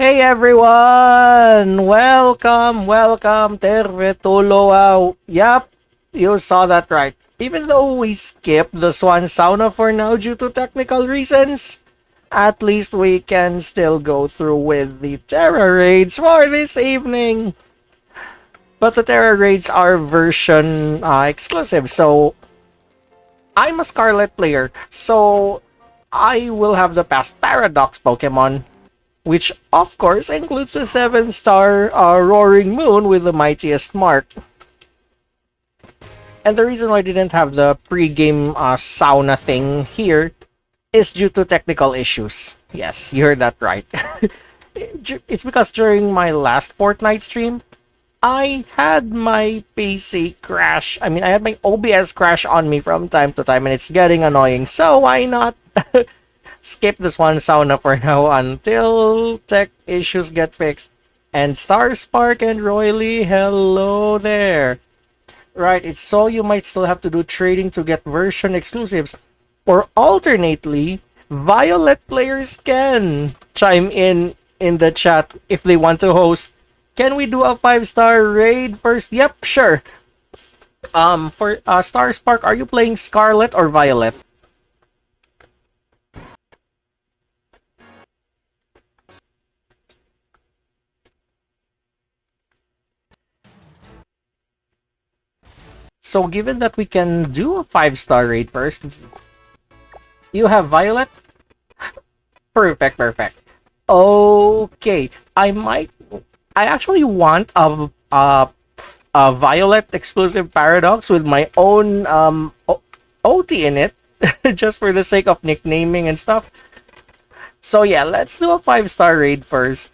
Hey everyone! Welcome, tervetuloa. Yup, you saw that right. Even though we skipped the Swan Sauna for now due to technical reasons, at least we can still go through with the Terra Raids for this evening. But the Terra Raids are version exclusive, so I'm a Scarlet player, so I will have the past Paradox Pokemon, which of course includes the 7-star Roaring Moon with the Mightiest Mark. And the reason why I didn't have the pre-game sauna thing here is due to technical issues. Yes, you heard that right. It's because during my last Fortnite stream, I had my PC crash. I had my OBS crash on me from time to time, and it's getting annoying. So why not skip this one sauna for now until tech issues get fixed. And Star Spark and Royally, hello there. Right, it's so you might still have to do trading to get version exclusives. Or alternately, Violet players can chime in the chat if they want to host. Can we do a 5-star raid first? Yep, sure. For Star Spark, are you playing Scarlet or Violet? So given that we can do a 5-star raid first, you have Violet? Perfect. Okay, I actually want a Violet exclusive Paradox with my own OT in it, just for the sake of nicknaming and stuff. So yeah, let's do a 5-star raid first.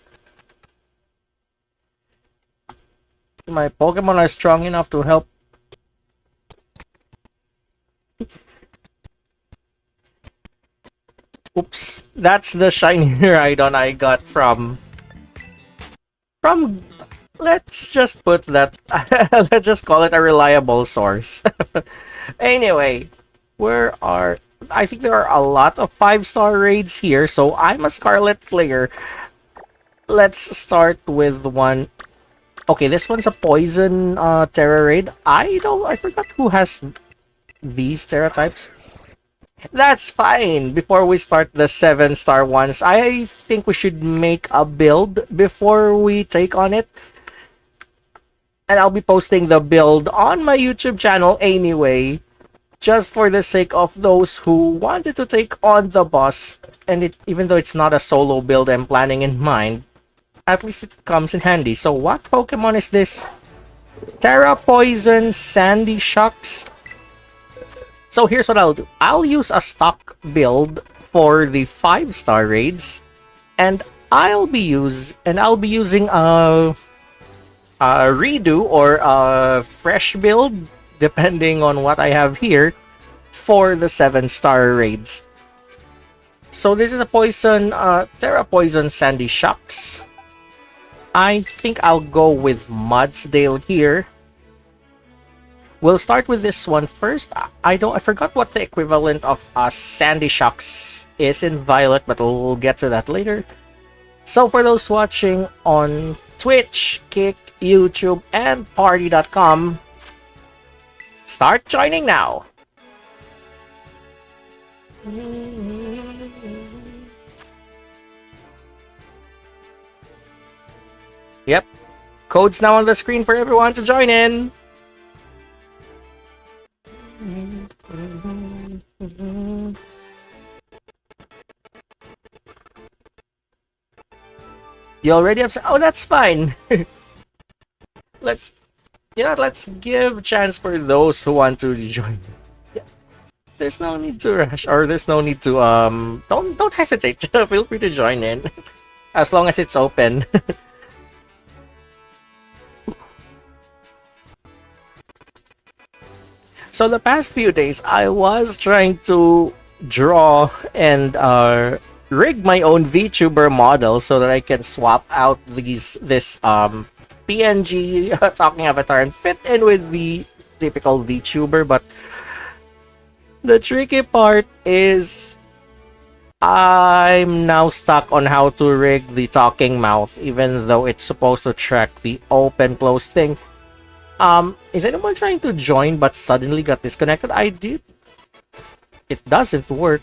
My Pokemon are strong enough to help. Oops, that's the shiny Rhydon I got from let's just put that let's just call it a reliable source. Anyway, I think there are a lot of 5-star raids here, so I'm a Scarlet player. Let's start with one. Okay, this one's a poison Terra raid. I forgot who has these Terra types. That's fine. Before we start the 7-star ones, I think we should make a build before we take on it. And I'll be posting the build on my YouTube channel anyway, just for the sake of those who wanted to take on the boss. And even though it's not a solo build I'm planning in mind, at least it comes in handy. So what Pokemon is this? Terra Poison Sandy Shocks. So here's what I'll do. I'll use a stock build for the 5-star raids, and I'll be using a redo or a fresh build, depending on what I have here, for the 7-star raids. So this is a poison, Terra Poison Sandy Shocks. I think I'll go with Mudsdale here. We'll start with this one first. I forgot what the equivalent of Sandy Shocks is in Violet, but we'll get to that later. So for those watching on Twitch, Kick, YouTube, and Party.com, start joining now. Yep, code's now on the screen for everyone to join in. You already have. Oh, that's fine. Let's give a chance for those who want to join. Yeah. There's no need to rush, or there's no need to don't hesitate. Feel free to join in, as long as it's open. So the past few days, I was trying to draw and rig my own VTuber model so that I can swap out this PNG talking avatar and fit in with the typical VTuber. But the tricky part is I'm now stuck on how to rig the talking mouth, even though it's supposed to track the open close thing. Is anyone trying to join but suddenly got disconnected? I did. It doesn't work.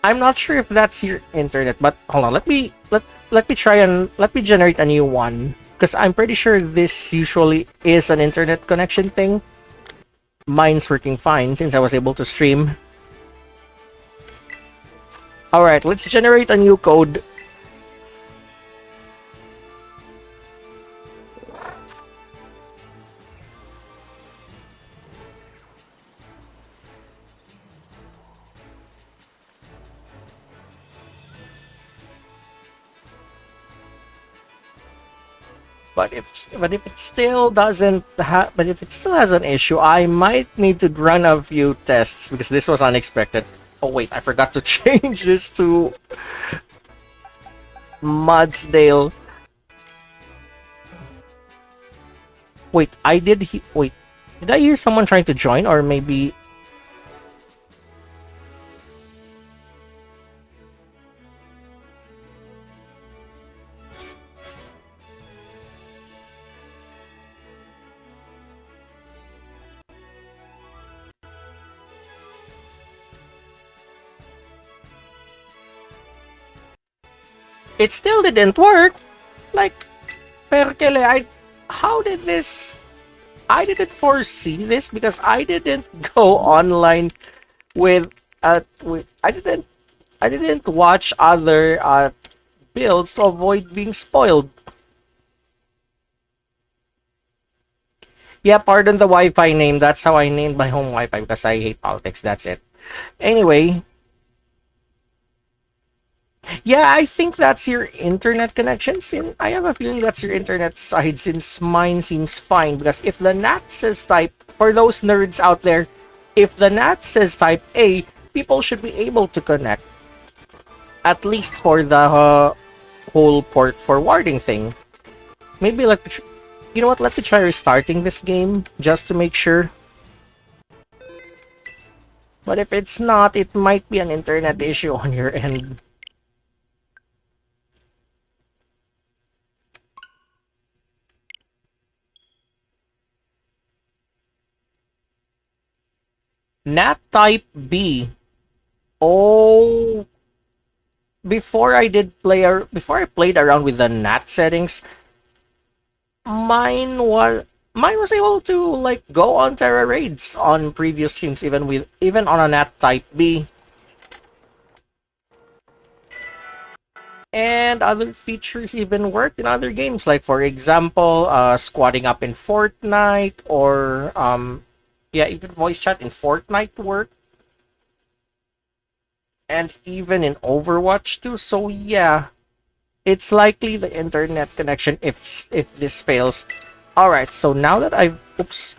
I'm not sure if that's your internet, but hold on. Let me try and let me generate a new one because I'm pretty sure this usually is an internet connection thing. Mine's working fine since I was able to stream. All right, let's generate a new code. But if it still doesn't have but if it still has an issue, I might need to run a few tests because this was unexpected. Oh wait, I forgot to change this to Mudsdale. Wait, did I hear someone trying to join or maybe it still didn't work? Like, perkele, how did this I didn't foresee this because I didn't go online with I didn't watch other builds to avoid being spoiled. Yeah, pardon the Wi-Fi name. That's how I named my home Wi-Fi because I hate politics. That's it. Anyway, yeah, I think that's your internet connection. I have a feeling that's your internet side since mine seems fine because if the NAT says type, for those nerds out there, if the NAT says type A, people should be able to connect. At least for the whole port forwarding thing. Maybe you know what? Let me try restarting this game just to make sure. But if it's not, it might be an internet issue on your end. NAT type B. Oh, before I played around with the NAT settings, mine was able to like go on Terra raids on previous streams even on a NAT type B. And other features even work in other games, like for example, squatting up in Fortnite or yeah, even voice chat in Fortnite work. And even in Overwatch too. So yeah, it's likely the internet connection if this fails. All right, so now that oops,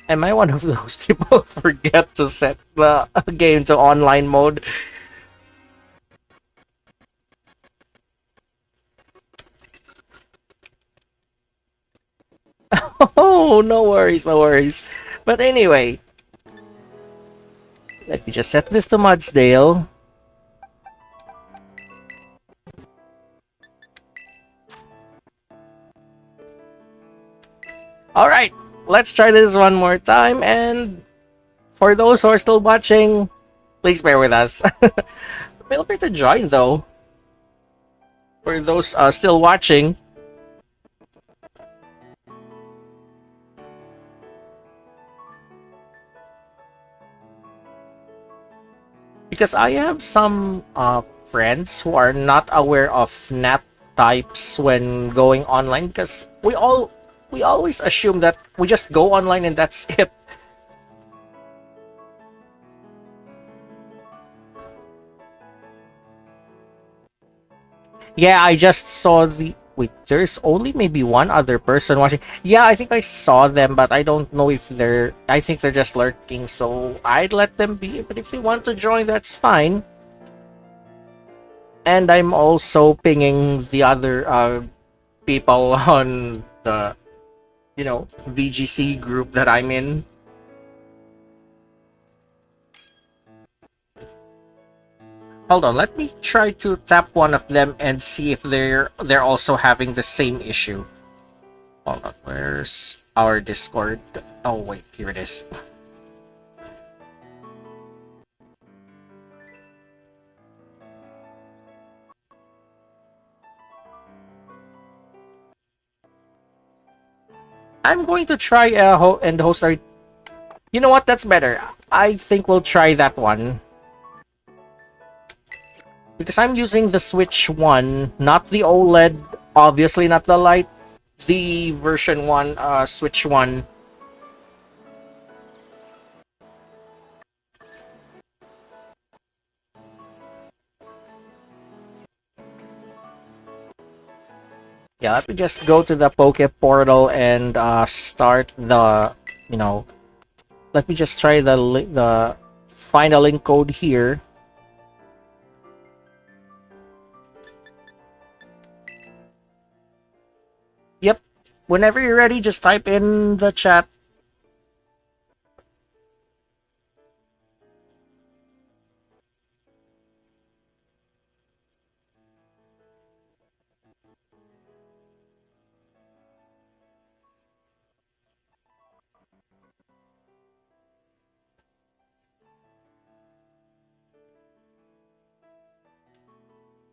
am I one of those people who forget to set the game to online mode? Oh, no worries, no worries. But anyway, let me just set this to Mudsdale. Alright, let's try this one more time, and for those who are still watching, please bear with us. Feel free to join though. For those still watching. Because I have some friends who are not aware of NAT types when going online because we always assume that we just go online and that's it. Yeah, I just saw the wait, there's only maybe one other person watching. Yeah, I think I saw them, but I don't know if I think they're just lurking, so I'd let them be, but if they want to join, that's fine. And I'm also pinging the other people on the VGC group that I'm in. Hold on, let me try to tap one of them and see if they're also having the same issue. Hold on, where's our Discord? Oh wait, here it is. I'm going to try and host our. You know what? That's better. I think we'll try that one. Because I'm using the Switch one, not the OLED, obviously not the Lite, the version 1, Switch one. Yeah, let me just go to the Poke Portal and start the, you know, let me just try the find a link code here. Yep. Whenever you're ready, just type in the chat.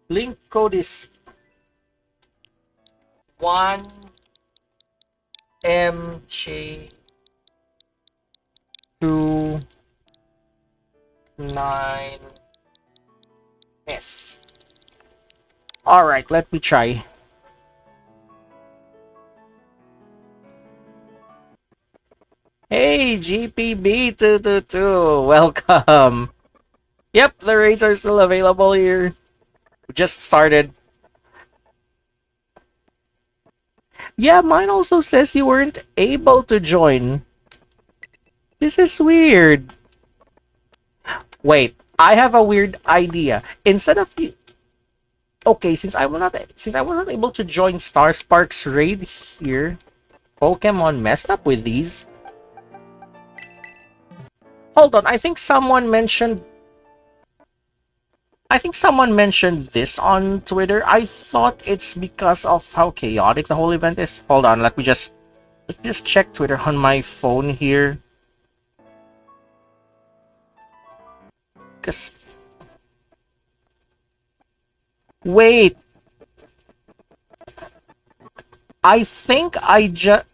Link code is 1MJ29S. Alright, let me try. Hey, GPB222, welcome. Yep, the raids are still available here. We just started. Yeah, mine also says you weren't able to join. This is weird. Wait, I have a weird idea. Instead of you, okay, since I was not able to join Star Sparks raid here, Pokemon messed up with these. Hold on, I think someone mentioned this on Twitter. I thought it's because of how chaotic the whole event is. Hold on, let me just check Twitter on my phone here. Cause wait, I think I just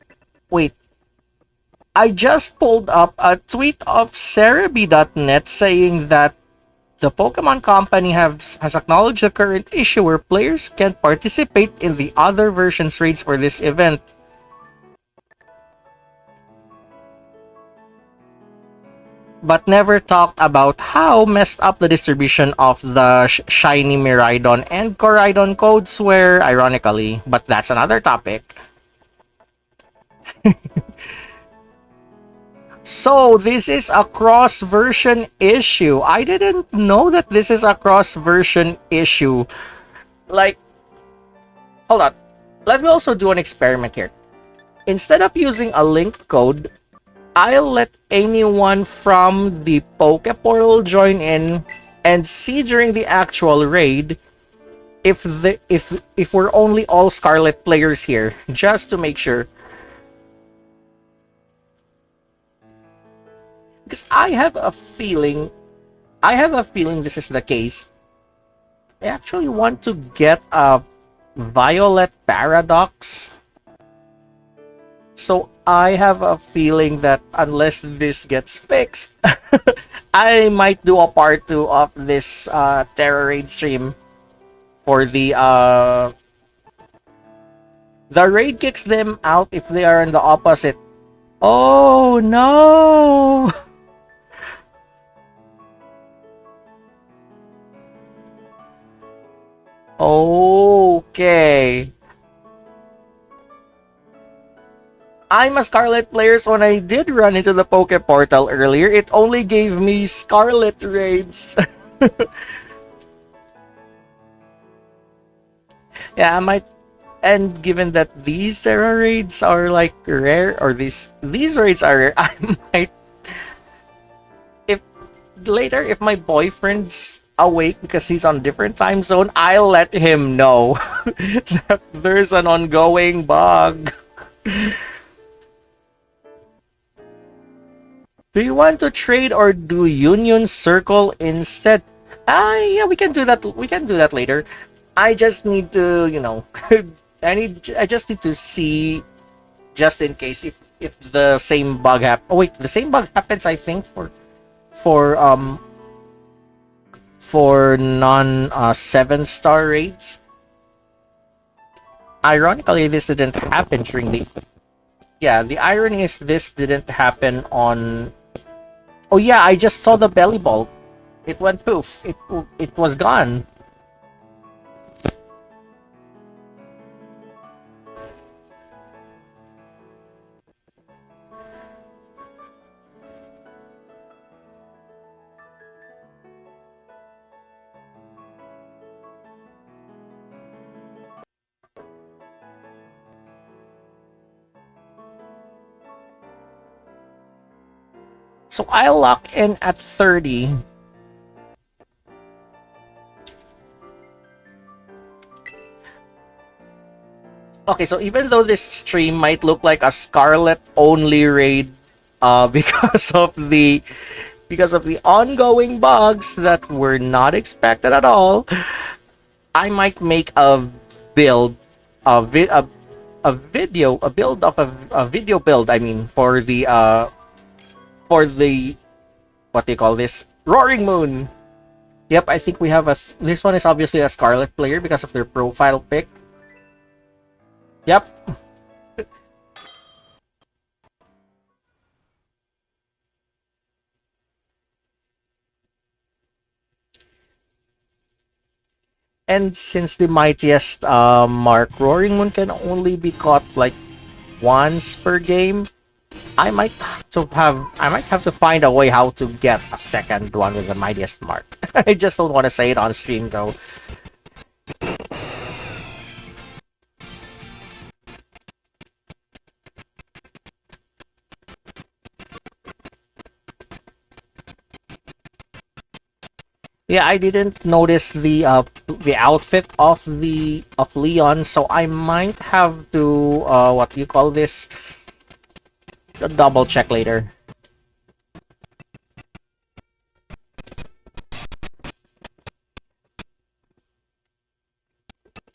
pulled up a tweet of Cerebi.net saying that the Pokemon Company has acknowledged the current issue where players can't participate in the other versions raids for this event. But never talked about how messed up the distribution of the Shiny Miraidon and Coraidon codes were, ironically. But that's another topic. So, this is a cross-version issue. I didn't know that this is a cross-version issue. Like, hold on. Let me also do an experiment here. Instead of using a link code, I'll let anyone from the Poke Portal join in and see during the actual raid if we're only all Scarlet players here, just to make sure. Because I have a feeling this is the case. I actually want to get a Violet Paradox. So I have a feeling that unless this gets fixed, I might do a part 2 of this Terra Raid stream for the raid kicks them out if they are in the opposite. Oh no! Okay. I'm a Scarlet player, so when I did run into the Poke Portal earlier, it only gave me Scarlet raids. Yeah, I might. And given that these Terra raids are like rare, or these raids are rare, I might. If later, if my boyfriend's awake because he's on different time zone, I'll let him know that there's an ongoing bug. Do you want to trade or do Union Circle instead? Yeah, we can do that. We can do that later. I just need to, I just need to see, just in case, if the same bug Oh wait, the same bug happens, I think, for non 7-star raids. Ironically, this didn't happen during the. Yeah, the irony is this didn't happen on. Oh yeah, I just saw the belly ball. It went poof. It was gone. So I'll lock in at 30. Okay, so even though this stream might look like a Scarlet only raid, because of the ongoing bugs that were not expected at all, I might make a build, a video, a build of a video build. I mean, for the what do you call this? Roaring Moon. Yep, I think we have this one is obviously a Scarlet player because of their profile pic. Yep. And since the Mightiest Mark Roaring Moon can only be caught like once per game, I might have to find a way how to get a second one with the Mightiest Mark. I just don't want to say it on stream though. Yeah, I didn't notice the outfit of Leon, so I might have to what do you call this? Double check later.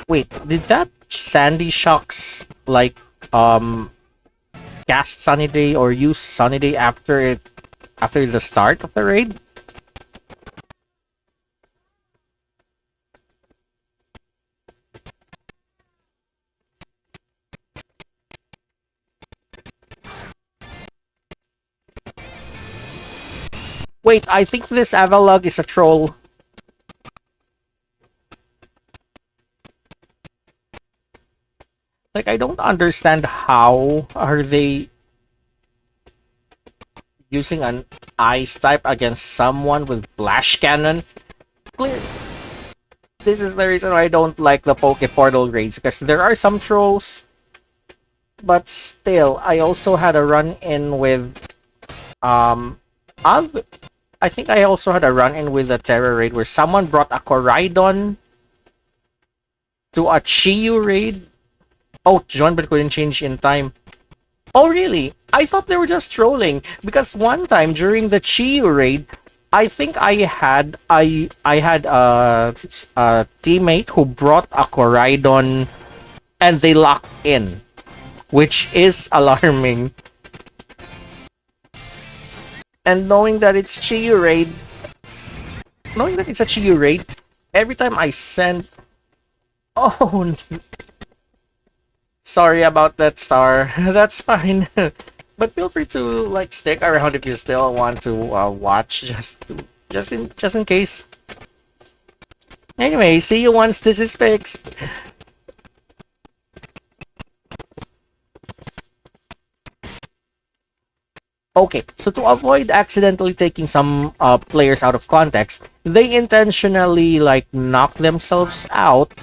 Wait, did that Sandy Shocks like cast Sunny Day or use Sunny Day after the start of the raid? Wait, I think this Avalug is a troll. Like, I don't understand how are they using an ice type against someone with flash cannon. Clear. This is the reason why I don't like the Poke Portal raids, because there are some trolls, but still, I also had a run-in with I think I also had a run-in with a Terror raid where someone brought a Koraidon to a Chiyu raid. Oh, join but couldn't change in time. Oh, really? I thought they were just trolling. Because one time during the Chiyu raid, I think I had a teammate who brought a Koraidon and they locked in, which is alarming. And knowing that it's a Chiyu raid, every time I send... Oh, sorry about that, Star. That's fine. But feel free to like stick around if you still want to watch, just in case. Anyway, see you once this is fixed. Okay, so to avoid accidentally taking some players out of context, they intentionally like knock themselves out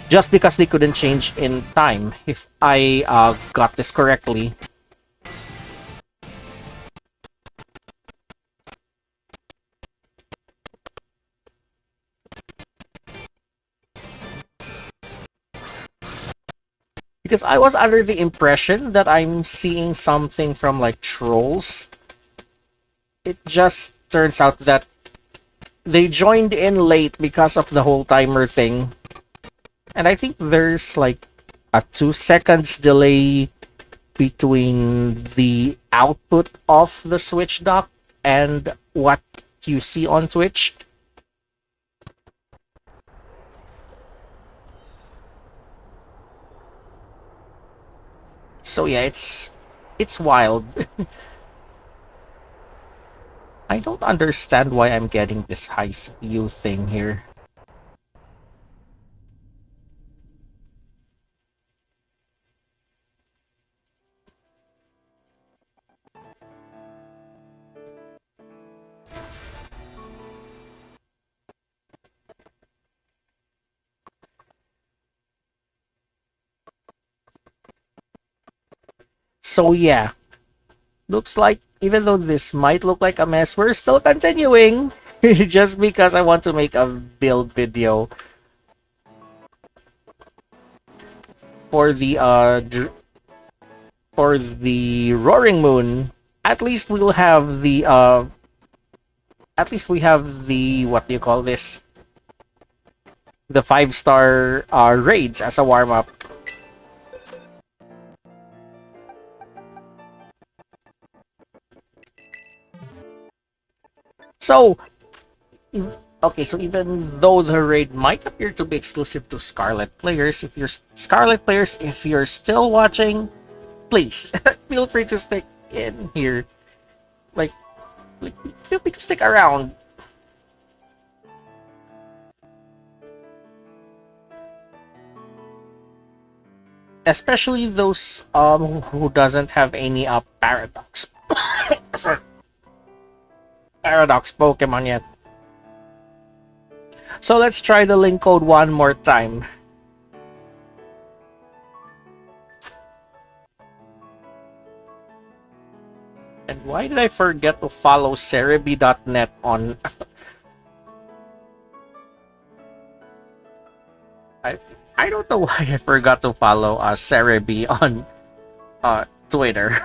just because they couldn't change in time, if I got this correctly. Because I was under the impression that I'm seeing something from like trolls. It just turns out that they joined in late because of the whole timer thing. And I think there's like a 2 seconds delay between the output of the Switch dock and what you see on Twitch. So yeah, it's wild. I don't understand why I'm getting this high CPU thing here. So yeah, looks like even though this might look like a mess, we're still continuing. Just because I want to make a build video for the for the Roaring Moon. At least we'll have the at least we have the, what do you call this? The 5-star raids as a warm up. So, okay, so even though the raid might appear to be exclusive to Scarlet players, if you're Scarlet players, if you're still watching, please feel free to stick in here. Like feel free to stick around. Especially those who doesn't have any Paradox sorry, Paradox Pokemon yet. So let's try the link code one more time. And why did I forget to follow cerebi.net on I don't know why I forgot to follow Cerebi on Twitter.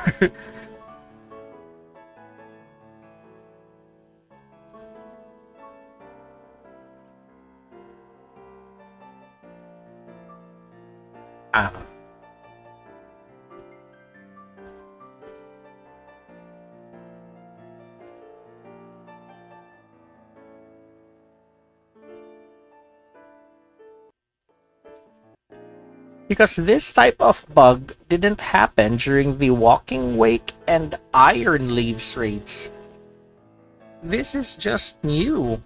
Ah. Because this type of bug didn't happen during the Walking Wake and Iron Leaves raids. This is just new.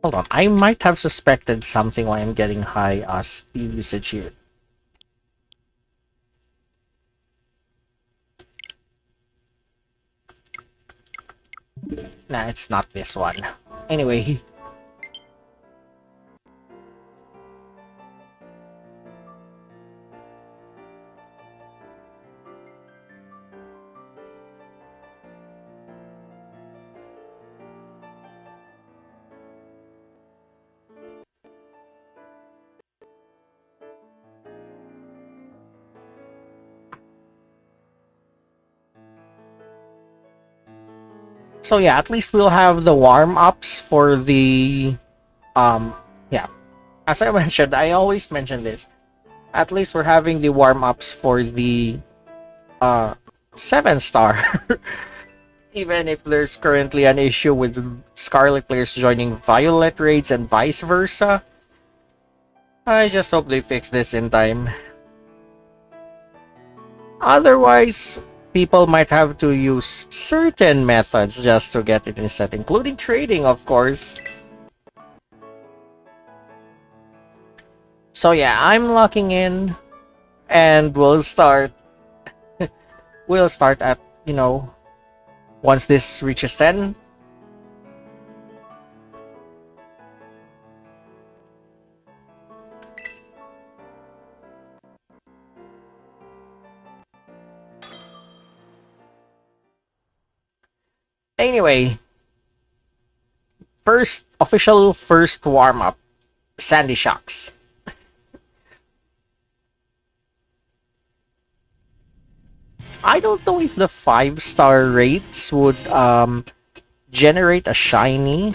Hold on, I might have suspected something while I'm getting high speed usage here. Nah, it's not this one. Anyway. So yeah, at least we'll have the warm-ups for the yeah. As I mentioned, I always mention this. At least we're having the warm-ups for the 7-star. Even if there's currently an issue with Scarlet players joining Violet raids and vice versa. I just hope they fix this in time. Otherwise, people might have to use certain methods just to get it reset, including trading, of course. So yeah, I'm locking in, and we'll start at, once this reaches 10. Anyway, first warm up, Sandy Shocks. I don't know if the 5-star rates would generate a shiny,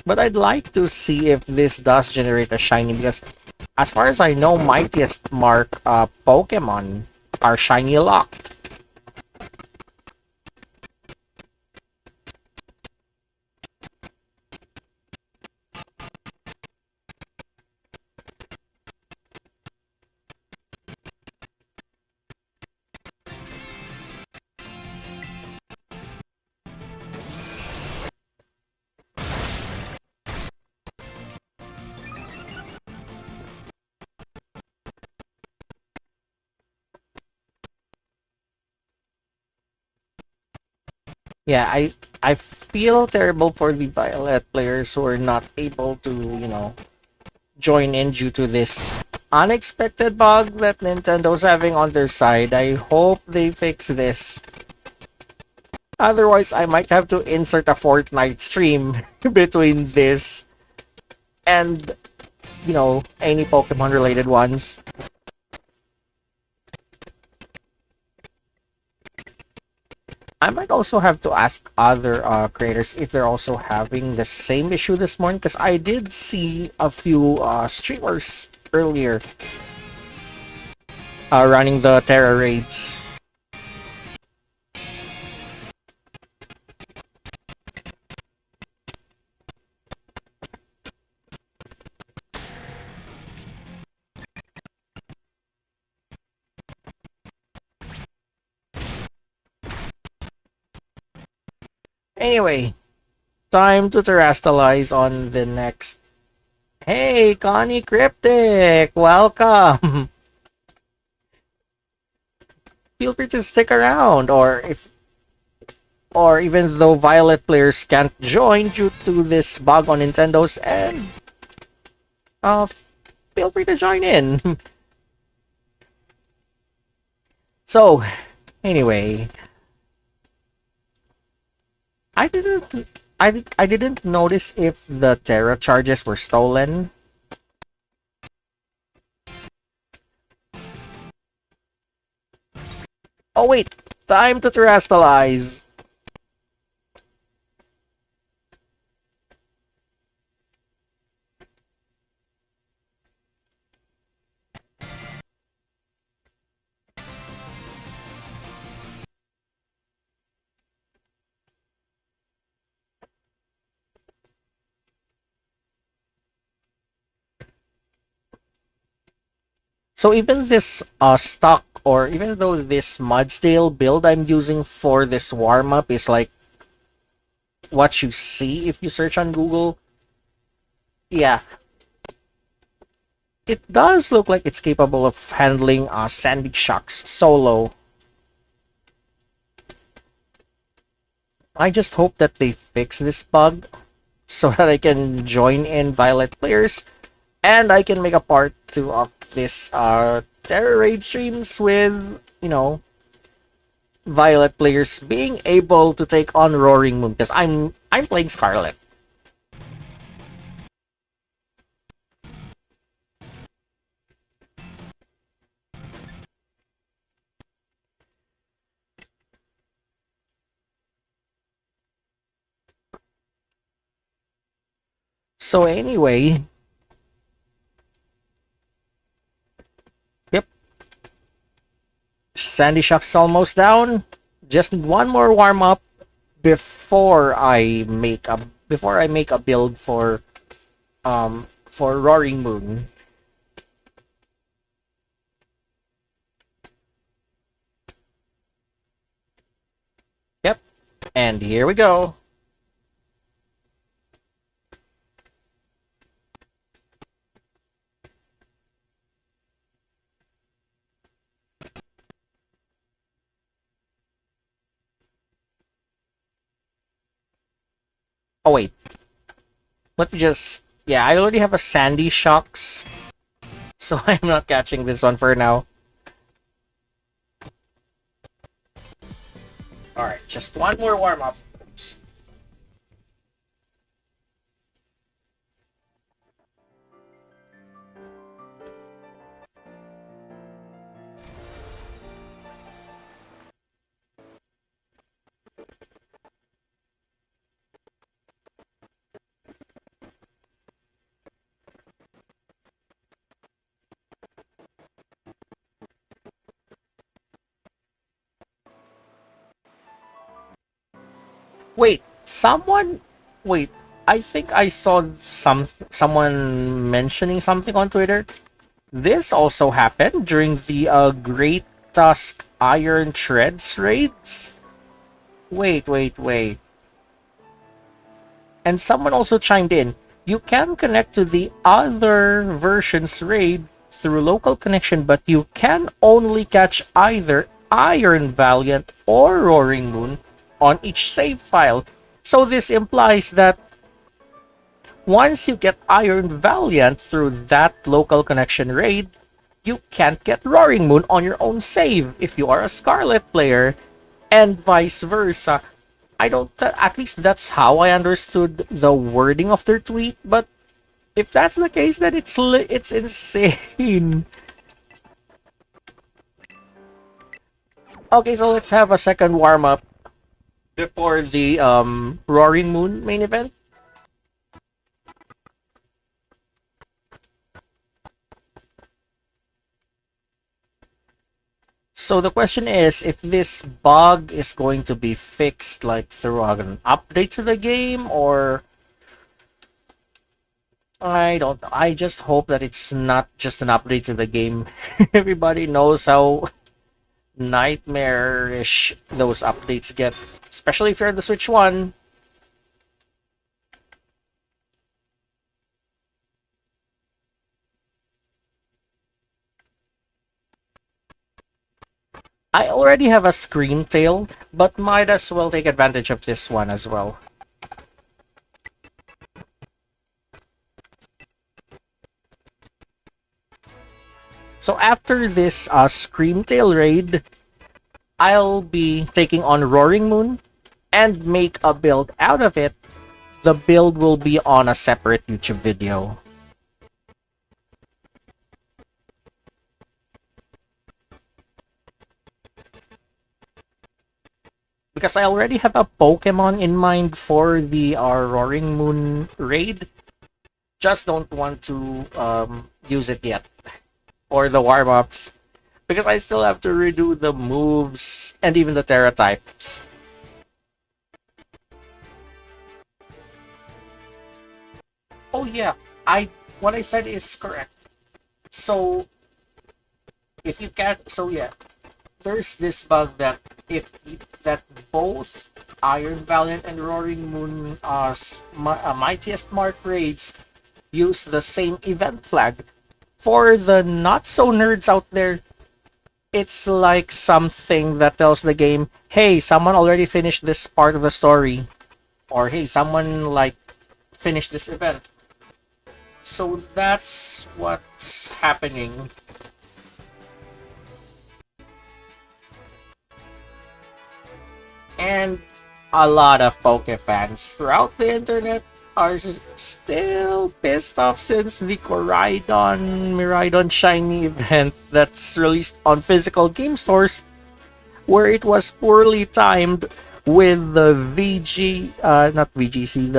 but I'd like to see if this does generate a shiny, because as far as I know, Mightiest Mark Pokemon are shiny locked. Yeah, I feel terrible for the Violet players who are not able to, join in due to this unexpected bug that Nintendo's having on their side. I hope they fix this. Otherwise, I might have to insert a Fortnite stream between this and, any Pokemon related ones. I might also have to ask other creators if they're also having the same issue this morning, because I did see a few streamers earlier running the Terra raids. Anyway, time to terrestrialize on the next. Hey, Connie Cryptic, welcome. Feel free to stick around, or even though Violet players can't join due to this bug on Nintendo's end, uh, feel free to join in. So, anyway, I didn't I didn't notice if the Terra charges were stolen. Oh wait, time to terrestrialize. So even this stock, or even though this Mudsdale build I'm using for this warm up is like what you see if you search on Google, yeah, it does look like it's capable of handling Sandy Shocks solo. I just hope that they fix this bug so that I can join in Violet players, and I can make a part 2 of this Terror Raid streams with, Violet players being able to take on Roaring Moon, because I'm playing Scarlet. So anyway, yep, Sandy Shock's is almost down. Just need one more warm up before I make a build for Roaring Moon. Yep, and here we go. Oh wait, let me just. Yeah, I already have a Sandy Shocks, so I'm not catching this one for now. All right, just one more warm up. Wait, someone. Wait, I think I saw someone mentioning something on Twitter. This also happened during the Great Tusk Iron Treads raids. Wait. And someone also chimed in. You can connect to the other version's raid through local connection, but you can only catch either Iron Valiant or Roaring Moon on each save file. So this implies that once you get Iron Valiant through that local connection raid, you can't get Roaring Moon on your own save if you are a Scarlet player, and vice versa. I don't. At least that's how I understood the wording of their tweet. But if that's the case, then it's insane. Okay, so let's have a second warm up before the Roaring Moon main event. So the question is if this bug is going to be fixed like through an update to the game, or I don't know. I just hope that it's not just an update to the game. Everybody knows how nightmarish those updates get, especially if you're on the Switch One. I already have a screen tail, but might as well take advantage of this one as well. So after this Screamtail raid, I'll be taking on Roaring Moon and make a build out of it. The build will be on a separate YouTube video. Because I already have a Pokemon in mind for the Roaring Moon raid. Just don't want to use it yet for the warm-ups. Because I still have to redo the moves and even the Terra types. Oh yeah, what I said is correct. So if you can't, so yeah, there's this bug that if that both Iron Valiant and Roaring Moon Mightiest Mark raids use the same event flag. For the not so nerds out there, it's like something that tells the game, hey, someone already finished this part of the story, or hey, someone like finished this event. So that's what's happening. And a lot of Poke fans throughout the internet are still pissed off since the Miraidon Shiny event that's released on physical game stores, where it was poorly timed with the not VGC,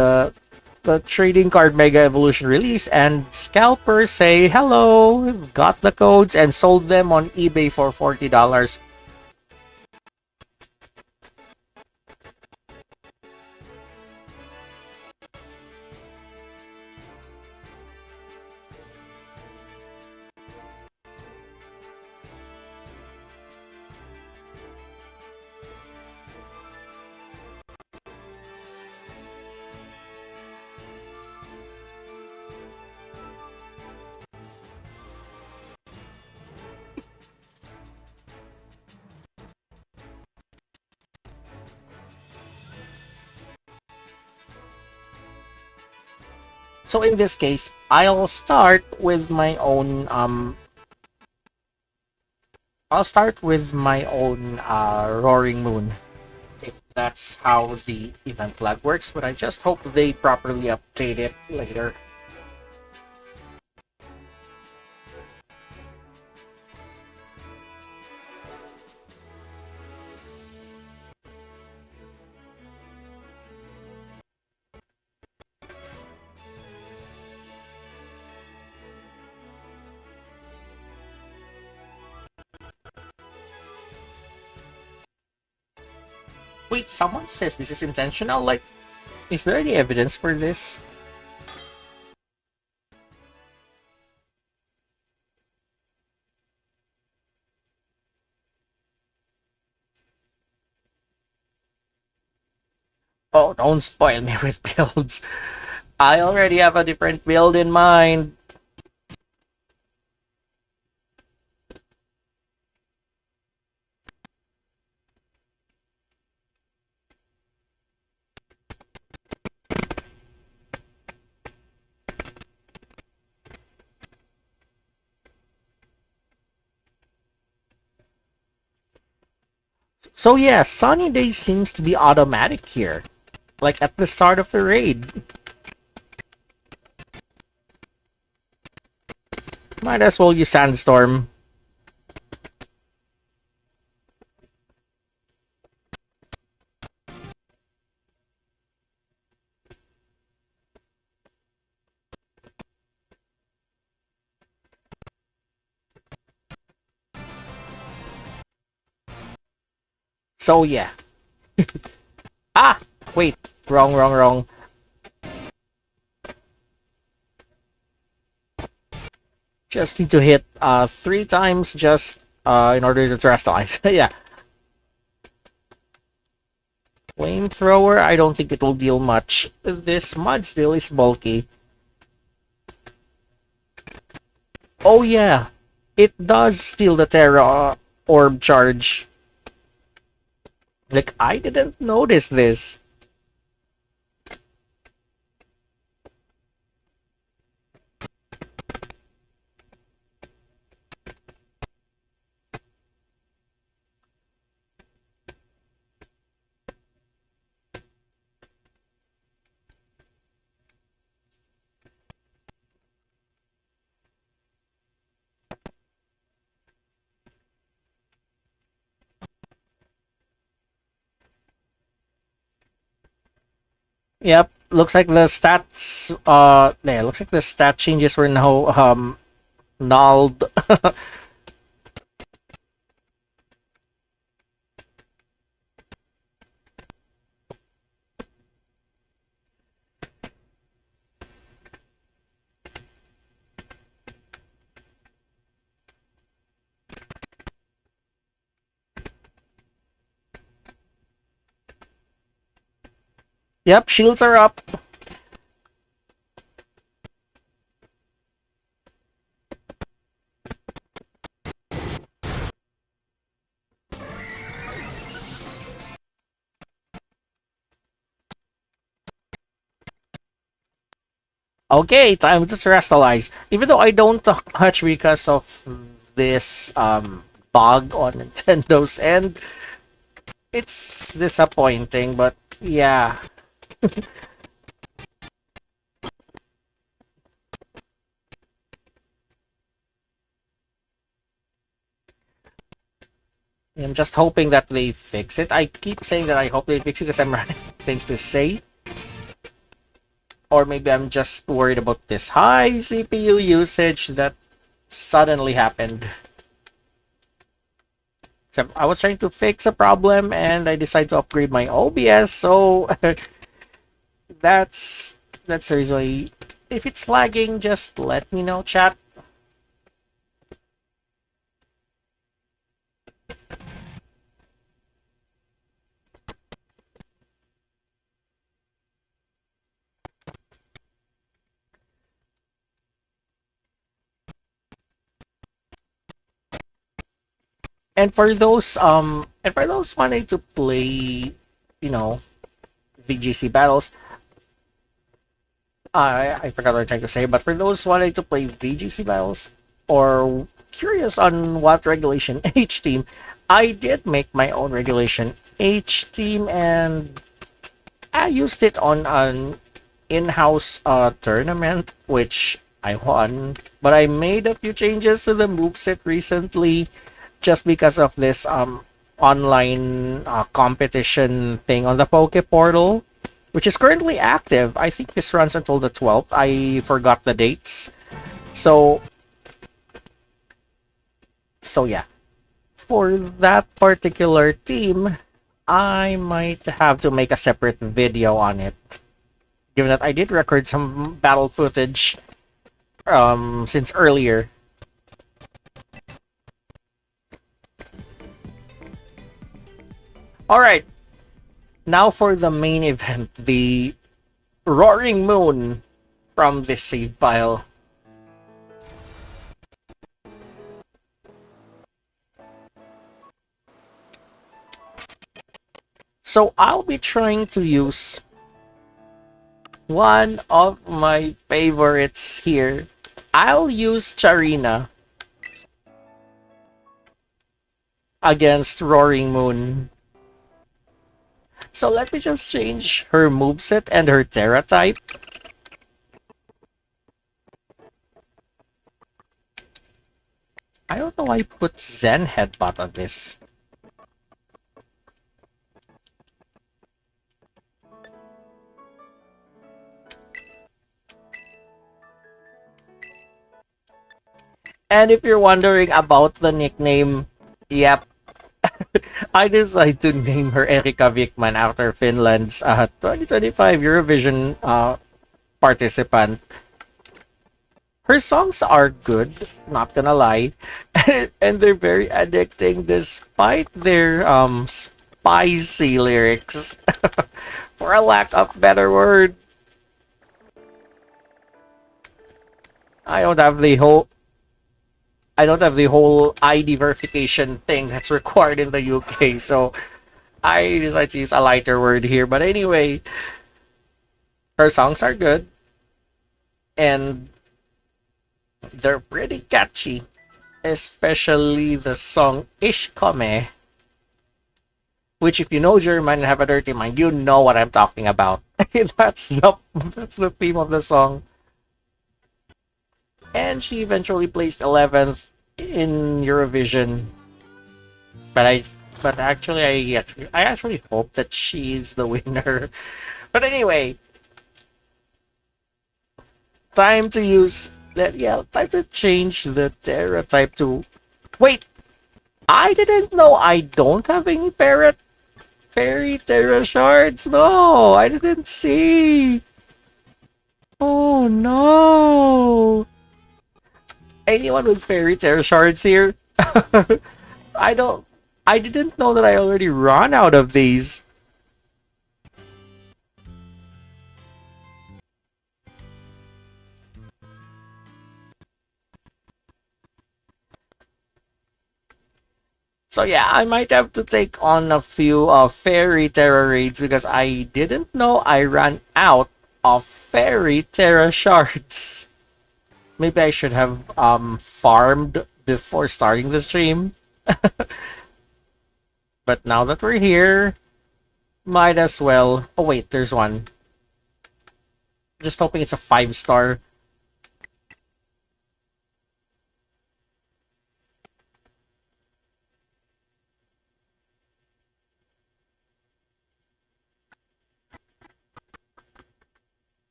the trading card Mega Evolution release, and scalpers say hello, got the codes, and sold them on eBay for $40. So in this case, I'll start with my own Roaring Moon, if that's how the event flag works, but I just hope they properly update it later. Wait, someone says this is intentional? Like, is there any evidence for this? Oh, don't spoil me with builds. I already have a different build in mind. So yeah, Sunny Day seems to be automatic here. Like at the start of the raid. Might as well use Sandstorm. So yeah. Ah! Wait. Wrong, wrong, wrong. Just need to hit 3 times just in order to terrestrialize. Yeah. Flamethrower, I don't think it will deal much. This mud still is bulky. Oh yeah. It does steal the Terra orb charge. Like, I didn't notice this. Yep, looks like the stats, yeah, looks like the stat changes were now, nulled. Yep, shields are up. Okay, time to terrestrialize. Even though I don't touch because of this bug on Nintendo's end, it's disappointing, but yeah. I'm just hoping that they fix it. I keep saying that I hope they fix it because I'm running things to say. Or maybe I'm just worried about this high CPU usage that suddenly happened. So I was trying to fix a problem and I decided to upgrade my OBS, so that's the reason why. If it's lagging, just let me know, chat. And for those wanting to play, you know, VGC battles, I forgot what I'm trying to say, but for those wanting to play VGC battles or curious on what regulation H team, I did make my own regulation H team and I used it on an in-house tournament which I won, but I made a few changes to the moveset recently just because of this online competition thing on the Poke Portal, which is currently active. I think this runs until the 12th. I forgot the dates. So yeah. For that particular team, I might have to make a separate video on it. Given that I did record some battle footage since earlier. Alright, now for the main event, the Roaring Moon from this save file. So I'll be trying to use one of my favorites here. I'll use Charina against Roaring Moon. So let me just change her moveset and her Terra type. I don't know why I put Zen Headbutt on this. And if you're wondering about the nickname, yep, I decided to name her Erika Wickman after Finland's 2025 Eurovision participant. Her songs are good, not gonna lie, and they're very addicting despite their spicy lyrics. For a lack of better word. I don't have the whole ID verification thing that's required in the UK, so I decided to use a lighter word here. But anyway, her songs are good, and they're pretty catchy, especially the song Ishkome, which if you know German and have a dirty mind, you know what I'm talking about. that's the theme of the song. And she eventually placed 11th in Eurovision. But I actually hope that she's the winner. But anyway, time to change the Terra type to. Wait, I didn't know I don't have any fairy Terra shards. No, I didn't see. Oh no. Anyone with fairy Terra shards here? I didn't know that I already run out of these. So yeah, I might have to take on a few fairy Terra raids because I didn't know I ran out of fairy Terra shards. Maybe I should have farmed before starting the stream. But now that we're here, might as well. Oh wait, there's one. Just hoping it's a 5-star.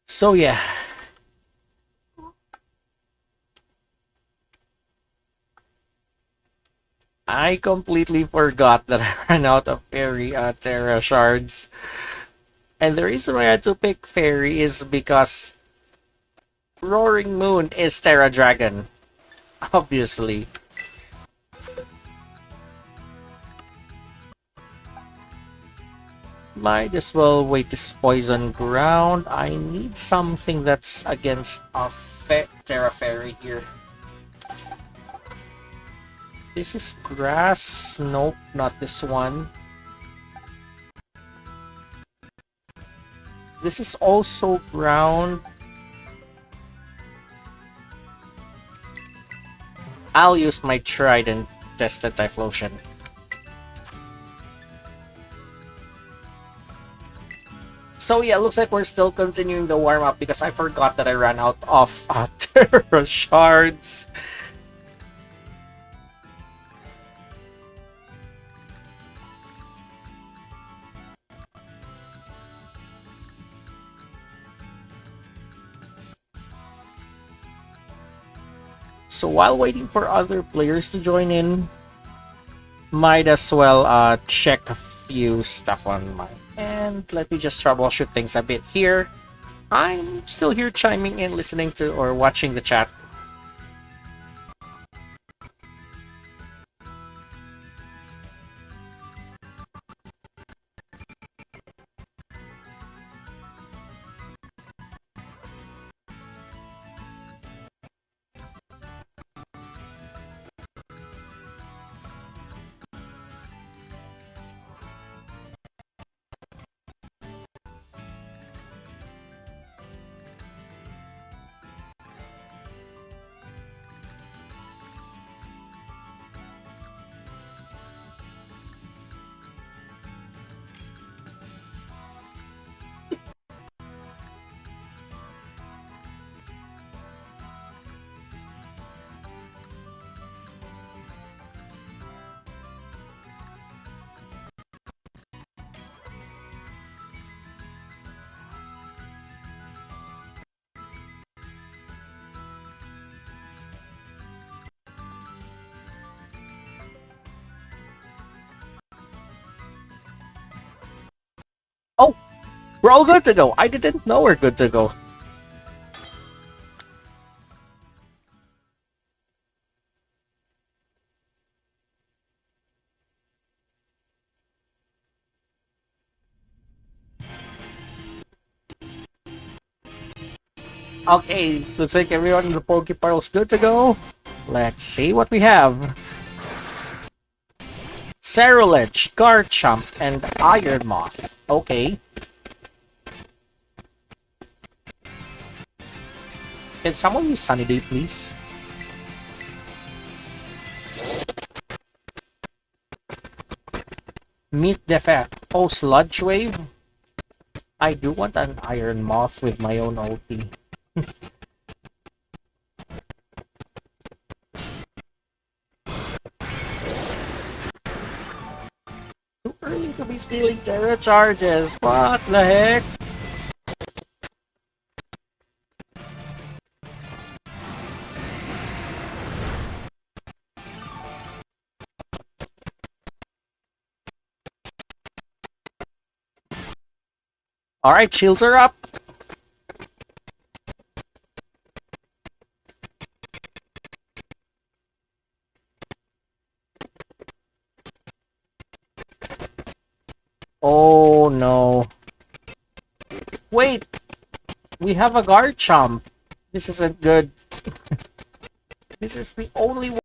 So yeah. I completely forgot that I ran out of fairy Terra shards. And the reason why I had to pick fairy is because Roaring Moon is Terra Dragon. Obviously. Might as well wait. This is poison ground. I need something that's against a Terra Fairy here. This is grass. Nope, not this one. This is also ground. I'll use my trident tested Typhlosion. So yeah, looks like we're still continuing the warm-up because I forgot that I ran out of Terra shards. So while waiting for other players to join in, might as well check a few stuff on mine. And let me just troubleshoot things a bit here. I'm still here chiming in, listening to or watching the chat. Oh, we're all good to go. I didn't know we're good to go. Okay, looks like everyone in the Pokeparl's good to go. Let's see what we have. Cerulege, Garchomp, and Iron Moth. Okay. Can someone use Sunny Day, please? Meet Defect. Oh, Sludge Wave? I do want an Iron Moth with my own ulti. Too early to be stealing Terra charges. What the heck? Alright, shields are up. Oh no. Wait! We have a Garchomp. This isn't good. This is the only one.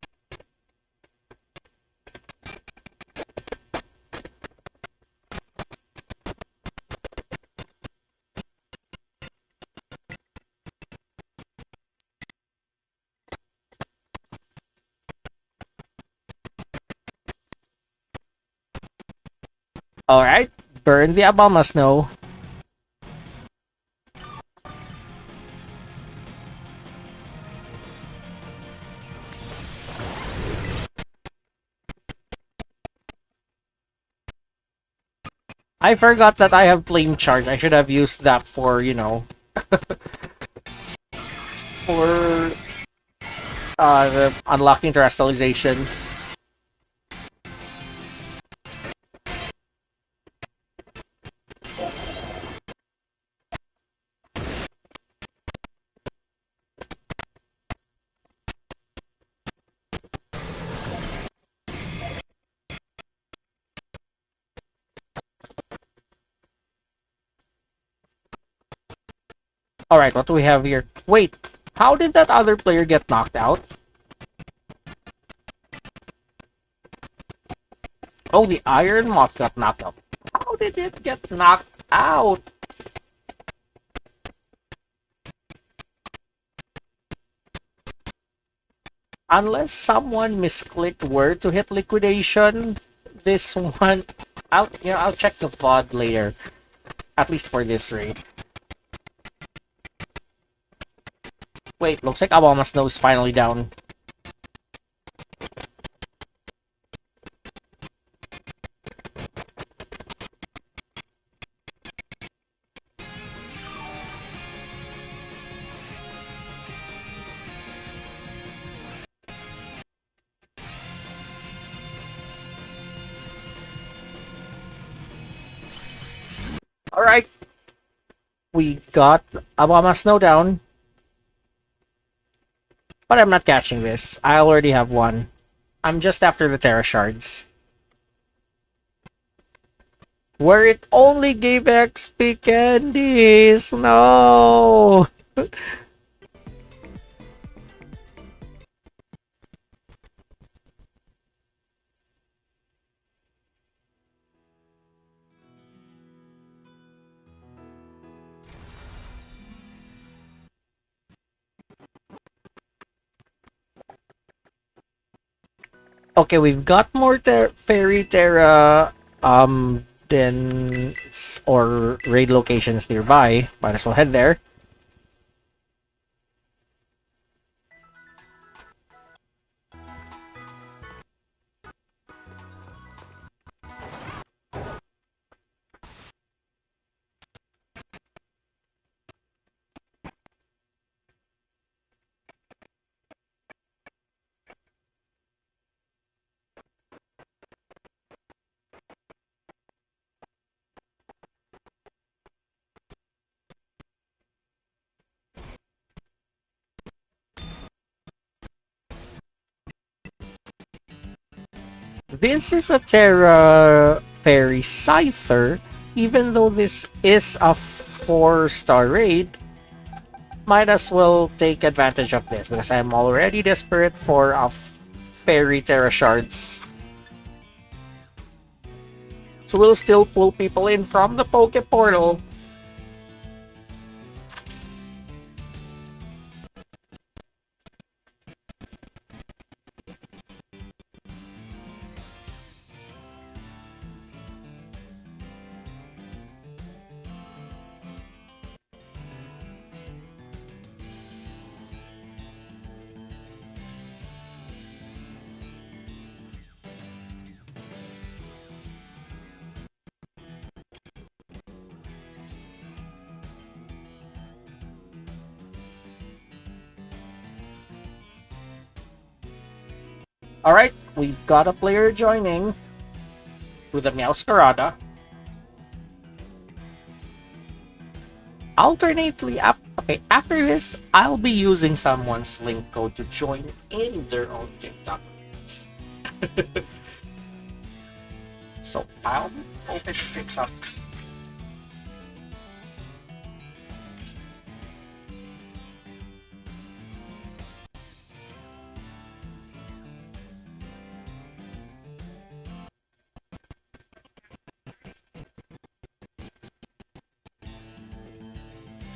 Alright, burn the Abama Snow. I forgot that I have Flame Charge. I should have used that for, you know, for the unlocking terrestrialization. Alright, what do we have here? Wait, how did that other player get knocked out? Oh, the Iron Moth got knocked out. How did it get knocked out? Unless someone misclicked where to hit liquidation, this one, I'll check the VOD later. At least for this raid. Wait, looks like Obama's nose is finally down. Alright. We got Obama Snow down. But I'm not catching this. I already have one. I'm just after the Terra Shards. Where it only gave XP candies. No! Okay, we've got more Fairy Terra dens or raid locations nearby. Might as well head there. This is a Terra Fairy Scyther. Even though this is a 4-star raid, might as well take advantage of this because I'm already desperate for a Fairy Terra Shards. So we'll still pull people in from the Poke Portal. Alright, we've got a player joining with a Meowscarada. Alternately, after this, I'll be using someone's link code to join in their own TikTok. So I'll open TikTok.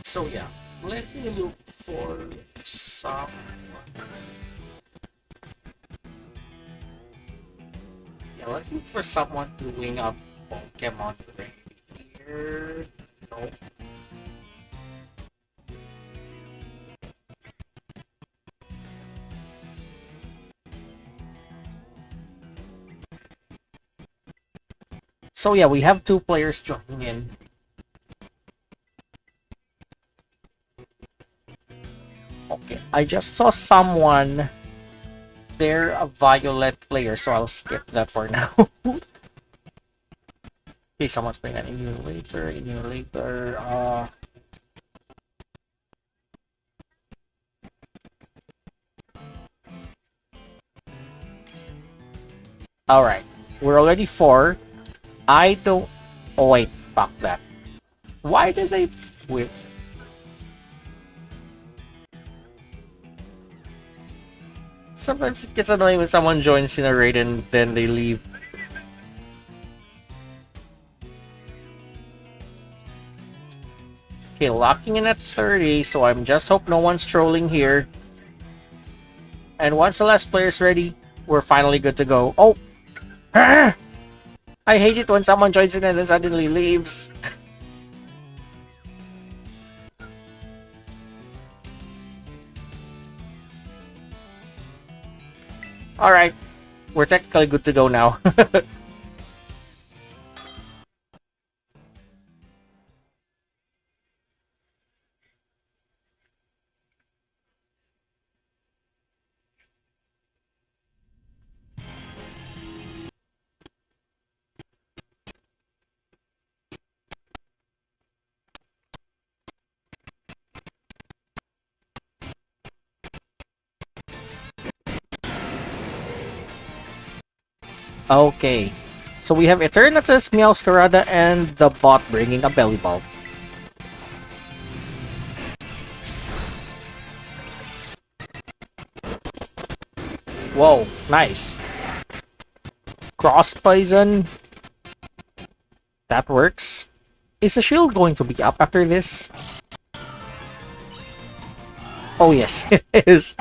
So yeah, let me look for some. Yeah, let me look for someone doing a Pokemon thing here. No. So yeah, we have 2 players joining in. Okay, I just saw someone. They're a Violet player, so I'll skip that for now. Okay, someone's playing an emulator. Alright, we're already 4. I don't. Oh, wait, fuck that. Why did they. Wait. Sometimes it gets annoying when someone joins in a raid and then they leave. Okay, locking in at 30, so I'm just hope no one's trolling here. And once the last player's ready, we're finally good to go. Oh! Ah! I hate it when someone joins in and then suddenly leaves. Alright, we're technically good to go now. Okay, so we have Eternatus, Meowscarada, and the bot bringing a belly ball. Whoa, nice. Cross Poison. That works. Is the shield going to be up after this? Oh yes, it is.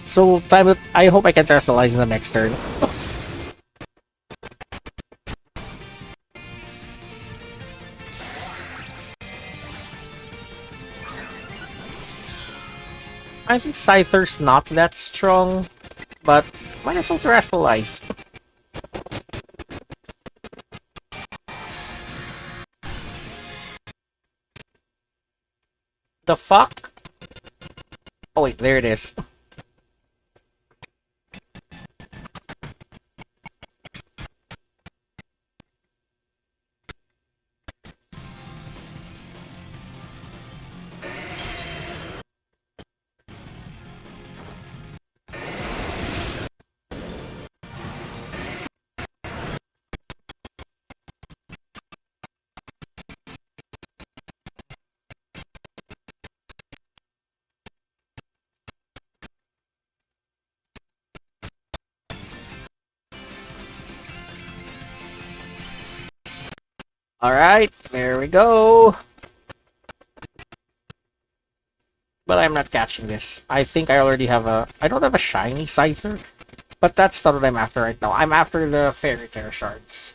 So time it. I hope I can terrestrialize in the next turn. I think Scyther's not that strong, but might as well terrestrialize. The fuck? Oh wait, there it is. Alright, there we go. But I'm not catching this. I think I already have a... I don't have a shiny Scyther, but that's not what I'm after right now. I'm after the Fairy Terra Shards.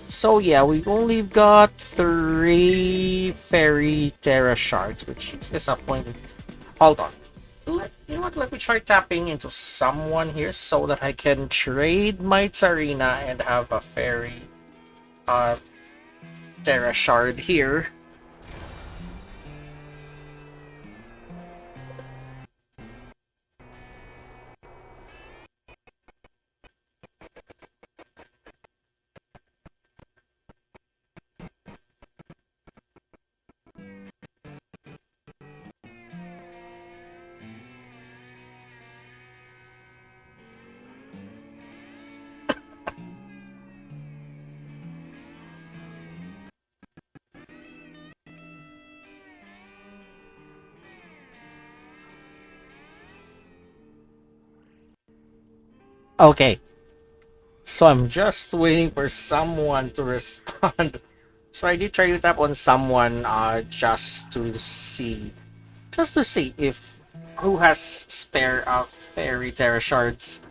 So yeah, we've only got 3 Fairy Terra Shards, which is disappointing. Hold on. You know what? Let me try tapping into someone here so that I can trade my Tsarina and have a Fairy Terra Shard here. Okay, so I'm just waiting for someone to respond. So I did try to tap on someone just to see if who has spare Fairy Terra Shards.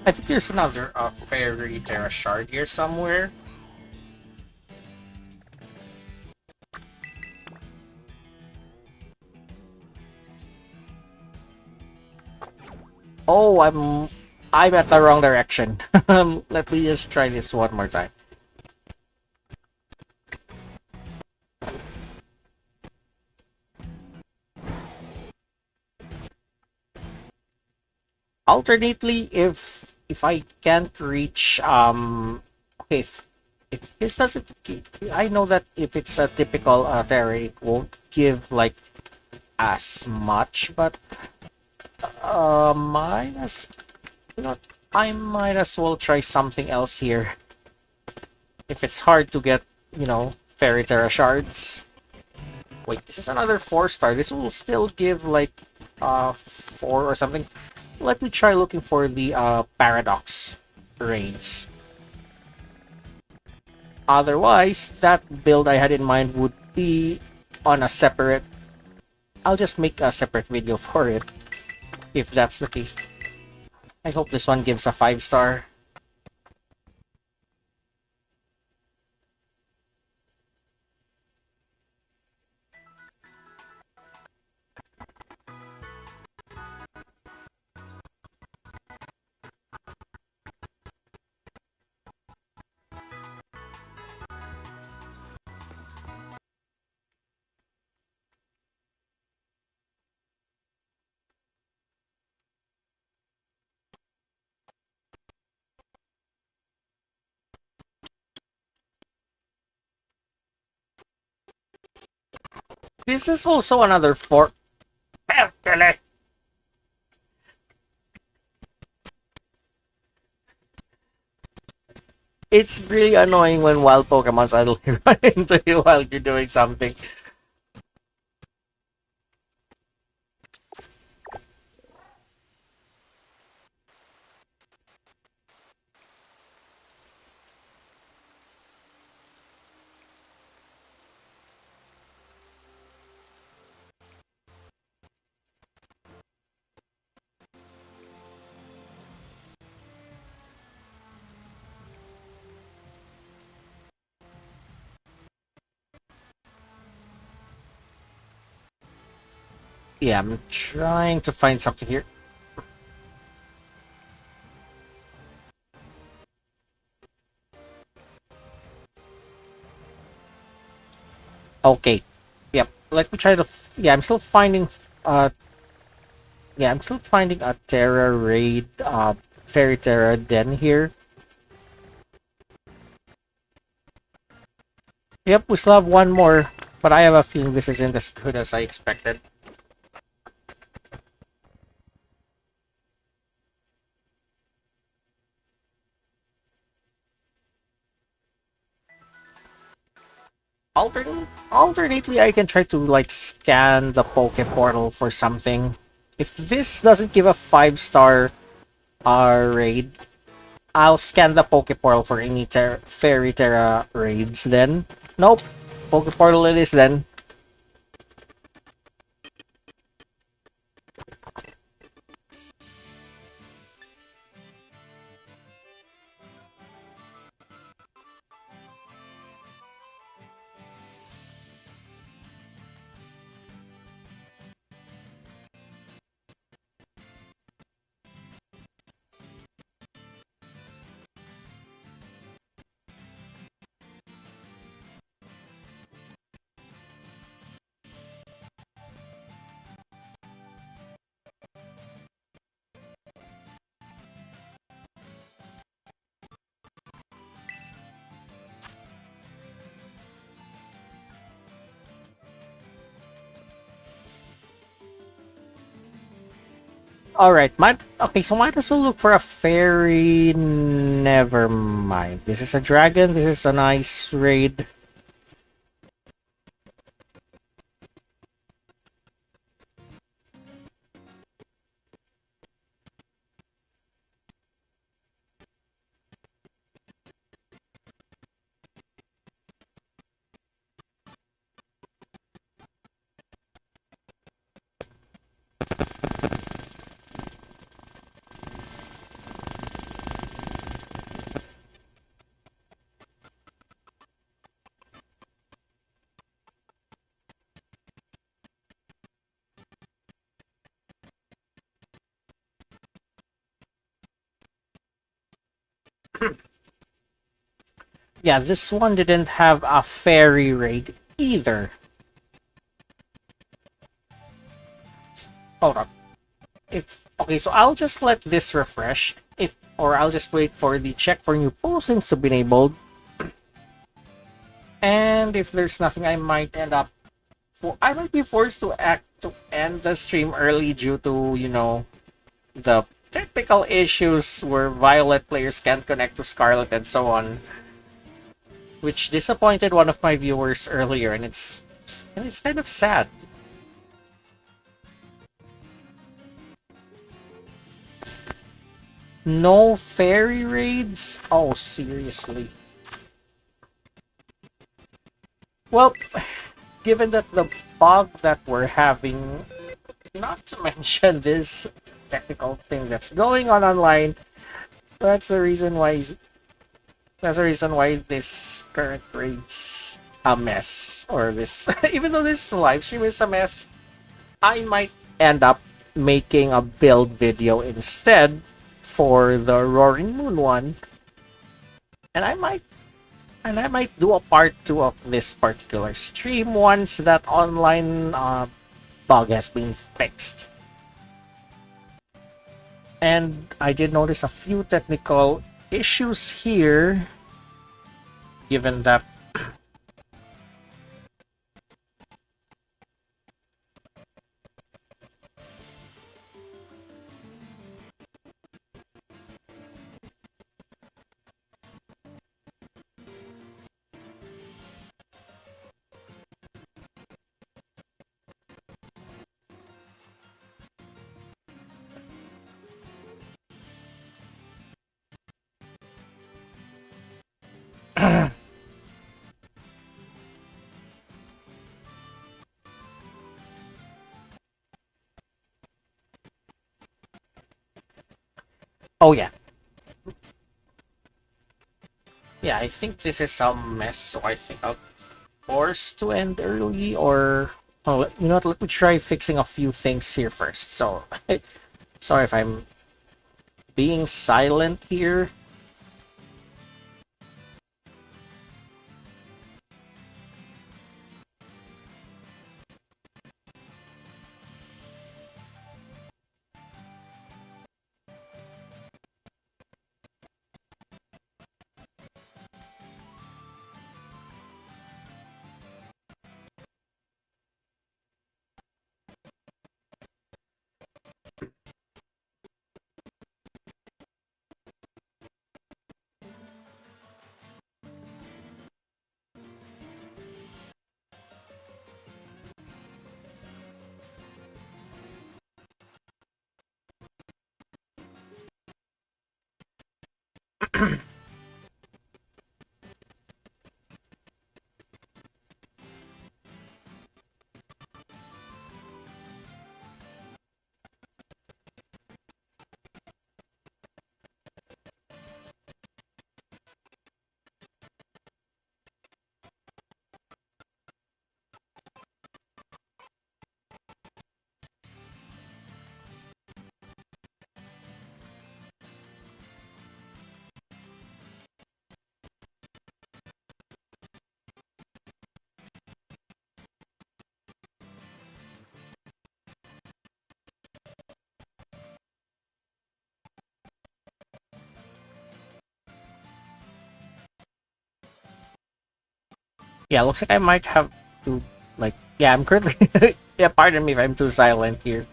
I think there's another fairy Terra shard here somewhere. Oh, I'm at the wrong direction. Let me just try this one more time. Alternately, if I can't reach okay, if this doesn't I know that if it's a typical terror, it won't give like as much, but minus you know I might as well try something else here. If it's hard to get, fairy terra shards. Wait, this is another 4-star. This will still give like 4 or something. Let me try looking for the Paradox raids. Otherwise, that build I had in mind would be on a separate... I'll just make a separate video for it, if that's the case. I hope this one gives a 5-star. This is also another 4... It's really annoying when wild Pokemon suddenly run into you while you're doing something. Yeah, I'm trying to find something here. Okay. Yep. Let me try to. Yeah, I'm still finding. Yeah, I'm still finding a Terra raid. Fairy Terra Den here. Yep, we still have one more, but I have a feeling this isn't as good as I expected. Alternately, I can try to like scan the Poke Portal for something. If this doesn't give a 5-star raid, I'll scan the Poke Portal for any Fairy Terra raids then. Nope. Poke Portal it is then. Alright, so might as well look for a fairy. Never mind. This is a dragon, this is a nice raid. Yeah, this one didn't have a fairy raid either. Hold on. If okay, so I'll just let this refresh. If or I'll just wait for the check for new postings to be enabled. And if there's nothing, I might end up I might be forced to end the stream early due to, the technical issues where Violet players can't connect to Scarlet and so on, which disappointed one of my viewers earlier, and it's kind of sad. No fairy raids? Oh, seriously. Well, given that the bug that we're having, not to mention this technical thing that's going on online, that's the reason why this current raid's a mess. Or this, even though this live stream is a mess, I might end up making a build video instead for the Roaring Moon one, and I might do a part 2 of this particular stream once that online bug has been fixed. And I did notice a few technical issues here, given that oh yeah. Yeah, I think this is a mess, so I think I'll force to end early, or oh, you know what, let me try fixing a few things here first. So sorry if I'm being silent here. Yeah, looks like I might have to, like, yeah, I'm currently, yeah, pardon me if I'm too silent here.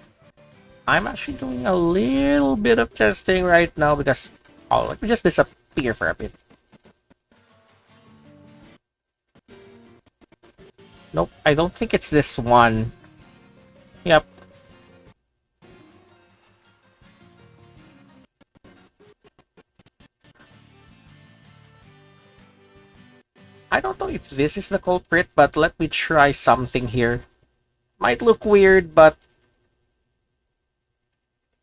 I'm actually doing a little bit of testing right now because, oh, let me just disappear for a bit. Nope, I don't think it's this one. Yep. I don't know if this is the culprit, but let me try something here. Might look weird, but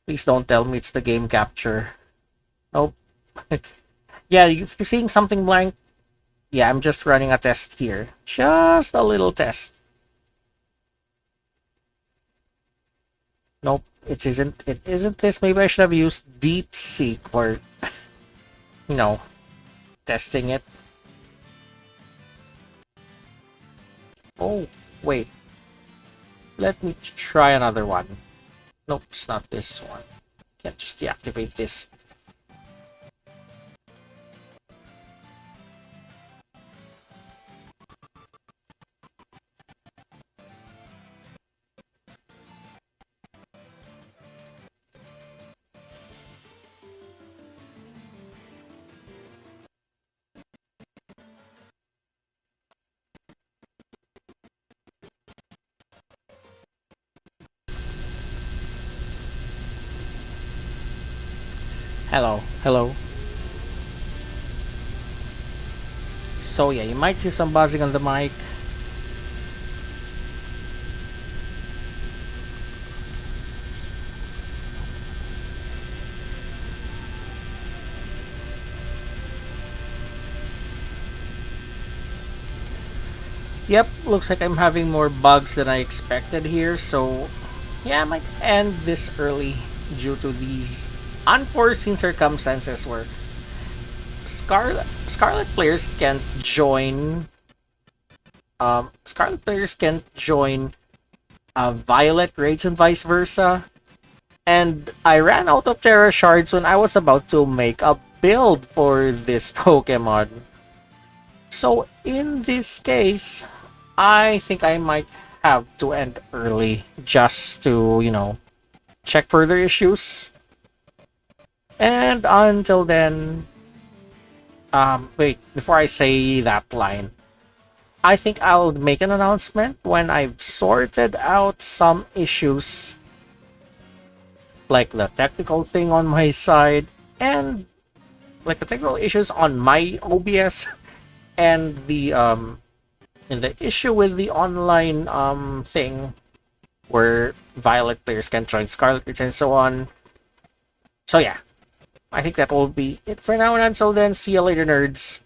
please don't tell me it's the game capture. Nope. Yeah, if you're seeing something blank, yeah, I'm just running a test here. Just a little test. Nope, it isn't this. Maybe I should have used DeepSeek for, you know, testing it. Oh, wait. Let me try another one. Nope, it's not this one. Can't just deactivate this. Hello, hello. So yeah, you might hear some buzzing on the mic. Yep, looks like I'm having more bugs than I expected here, so yeah, I might end this early due to these unforeseen circumstances where Scarlet players can't join Scarlet players can't join Violet raids and vice versa. And I ran out of Terra Shards when I was about to make a build for this Pokemon. So in this case, I think I might have to end early just to, check further issues. And until then, wait, before I say that line, I think I'll make an announcement when I've sorted out some issues, like the technical thing on my side, and like the technical issues on my OBS, and the issue with the online thing where Violet players can join Scarlet Raids and so on. So yeah, I think that will be it for now, and until then, see you later, nerds.